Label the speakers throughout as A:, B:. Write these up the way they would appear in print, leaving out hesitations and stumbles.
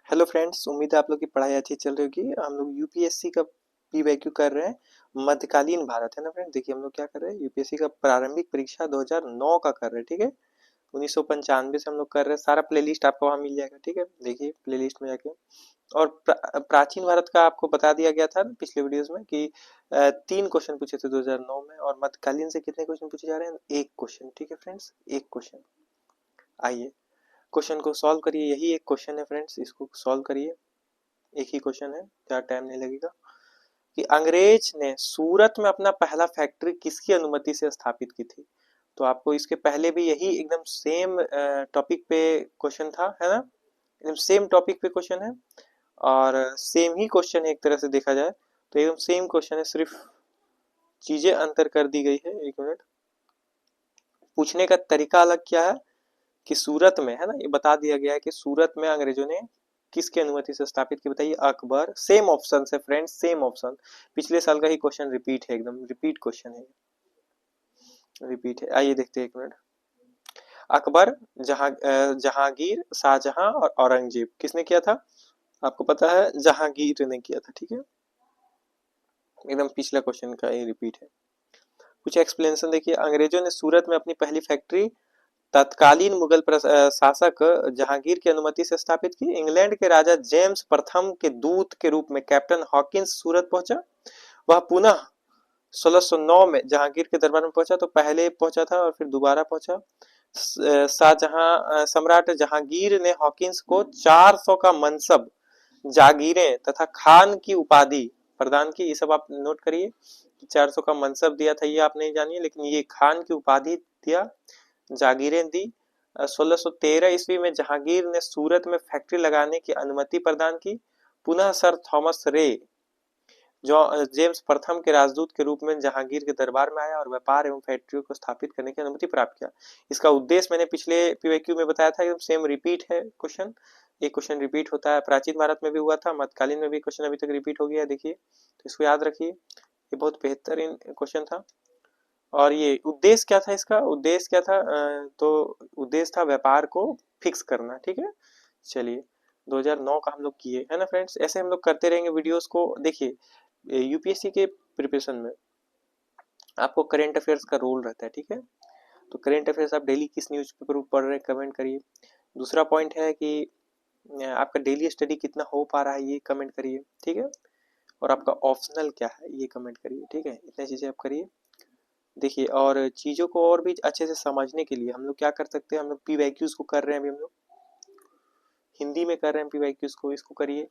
A: Hello friends, उम्मीद है आप लोग की पढ़ाई अच्छी चल रही होगी। हम लोग यूपीएससी का पीवाईक्यू कर रहे हैं। मध्यकालीन भारत है ना फ्रेंड्स। देखिए हम लोग क्या कर रहे हैं, यूपीएससी का प्रारंभिक परीक्षा 2009 का कर रहे हैं। ठीक है, 1995 से हम लोग कर रहे हैं। सारा प्लेलिस्ट आपको वहाँ मिल जाएगा। ठीक है, देखिए प्लेलिस्ट में जाके। और प्राचीन भारत का आपको बता दिया गया था पिछले वीडियोस में कि 3 क्वेश्चन पूछे थे 2009 में। और मध्यकालीन से कितने क्वेश्चन पूछे जा रहे हैं? 1 क्वेश्चन। ठीक है फ्रेंड्स, 1 क्वेश्चन। आइए क्वेश्चन को सॉल्व करिए। यही एक क्वेश्चन है फ्रेंड्स, इसको सॉल्व करिए। एक ही क्वेश्चन है, ज़्यादा टाइम नहीं लगेगा। कि अंग्रेज ने सूरत में अपना पहला फैक्ट्री किसकी अनुमति से स्थापित की थी? तो आपको इसके पहले भी यही एकदम सेम टॉपिक पे क्वेश्चन था, है ना। एकदम सेम टॉपिक पे क्वेश्चन है और सेम ही क्वेश्चन है एक तरह से देखा जाए तो। एकदम सेम क्वेश्चन है, सिर्फ चीजें अंतर कर दी गई है। 1 मिनट। पूछने का तरीका अलग क्या है कि सूरत में, है ना, ये बता दिया गया है कि सूरत में अंग्रेजों ने किसकी अनुमति से स्थापित की? बताइए। अकबर। सेम ऑप्शन है फ्रेंड्स, सेम ऑप्शन। पिछले साल का ही क्वेश्चन रिपीट है, एकदम रिपीट क्वेश्चन है, रिपीट है। आइए देखते हैं। 1 मिनट। अकबर, जहांगीर, शाहजहां और औरंगजेब, किसने किया था? आपको पता है, जहांगीर ने किया था। ठीक है, एकदम पिछला क्वेश्चन का ये रिपीट है। कुछ एक्सप्लेनेशन देखिए। अंग्रेजों ने सूरत में अपनी पहली फैक्ट्री तत्कालीन मुगल शासक जहांगीर की अनुमति से स्थापित की। इंग्लैंड के राजा जेम्स प्रथम के दूत के रूप में कैप्टन हॉकिंस सूरत पहुंचा। वह पुनः 1609 में जहांगीर के दरबार में पहुंचा। तो पहले पहुंचा था और फिर दोबारा पहुंचा। शाहजहां सम्राट जहांगीर ने हॉकिंस को 400 का मनसब, जागीरें तथा खान की उपाधि प्रदान की। ये सब आप नोट करिए। 400 का मनसब दिया था ये आप नहीं जानिए, लेकिन ये खान की उपाधि दिया, जागीरें दी। 1613 ईस्वी में जहांगीर ने सूरत में फैक्ट्री लगाने की अनुमति प्रदान की। पुनः सर थॉमस रे, जो जेम्स प्रथम के राजदूत के रूप में जहांगीर के दरबार में आया और व्यापार एवं फैक्ट्रियों को स्थापित करने की अनुमति प्राप्त किया। इसका उद्देश्य मैंने पिछले पीवाईक्यू में बताया था, एकदम सेम रिपीट है क्वेश्चन। एक क्वेश्चन रिपीट होता है, प्राचीन भारत में भी हुआ था, मध्यकालीन में भी क्वेश्चन अभी तक रिपीट हो गया है। देखिए, तो इसको याद रखिए, ये बहुत बेहतरीन क्वेश्चन था। और ये उद्देश्य क्या था? इसका उद्देश्य क्या था? तो उद्देश्य था व्यापार को फिक्स करना। ठीक है, चलिए 2009 का हम लोग किए, है ना फ्रेंड्स। ऐसे हम लोग करते रहेंगे वीडियोस को। देखिए यूपीएससी के प्रिपरेशन में आपको करेंट अफेयर्स का रोल रहता है। ठीक है, तो करेंट अफेयर्स आप डेली किस न्यूज़पेपर पढ़ रहे हैं कमेंट करिए। दूसरा पॉइंट है कि आपका डेली स्टडी कितना हो पा रहा है ये कमेंट करिए। ठीक है, और आपका ऑप्शनल क्या है ये कमेंट करिए। ठीक है, इतनी चीजें आप करिए। देखिए, और चीज़ों को और भी अच्छे से समझने के लिए हम लोग क्या कर सकते हैं, हम लोग पीवाईक्यूज को कर रहे हैं। अभी हम लोग हिंदी में कर रहे हैं पीवाईक्यूज को, इसको करिए।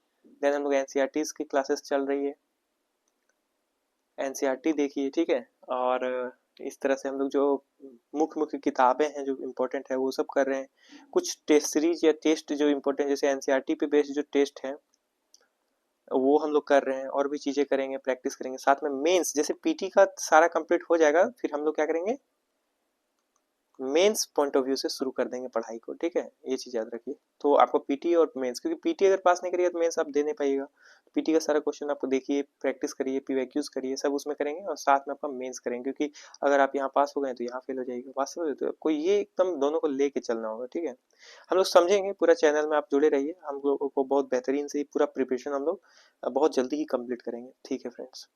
A: देन हम लोग एनसीईआरटी की क्लासेस चल रही है, एनसीईआरटी देखिए। ठीक है, और इस तरह से हम लोग जो मुख्य मुख्य किताबें हैं जो इम्पोर्टेंट है वो सब कर रहे हैं। कुछ टेस्ट सीरीज या टेस्ट जो इम्पोर्टेंट, जैसे एनसीईआरटी पे बेस्ड जो टेस्ट है वो हम लोग कर रहे हैं। और भी चीजें करेंगे, प्रैक्टिस करेंगे। साथ में मेंस, जैसे पीटी का सारा कंप्लीट हो जाएगा, फिर हम लोग क्या करेंगे, मेंस पॉइंट ऑफ व्यू से शुरू कर देंगे पढ़ाई को। ठीक है, ये चीज याद रखिए। तो आपको पीटी और मेंस, क्योंकि पीटी अगर पास नहीं करिएगा तो मेंस आप दे नहीं पाइएगा। पीटी का सारा क्वेश्चन आपको देखिए, प्रैक्टिस करिए, पीवाईक्यूज करिए, सब उसमें करेंगे। और साथ में आपका मेंस करेंगे, क्योंकि अगर आप यहाँ पास हो गए तो यहाँ फेल हो जाएगा। पास हो तो कोई, ये एकदम दोनों को लेके चलना होगा। ठीक है, हम लोग समझेंगे। पूरा चैनल में आप जुड़े रहिए, हम लोगों को बहुत बेहतरीन से पूरा प्रिपरेशन हम लोग बहुत जल्दी ही कंप्लीट करेंगे। ठीक है फ्रेंड्स।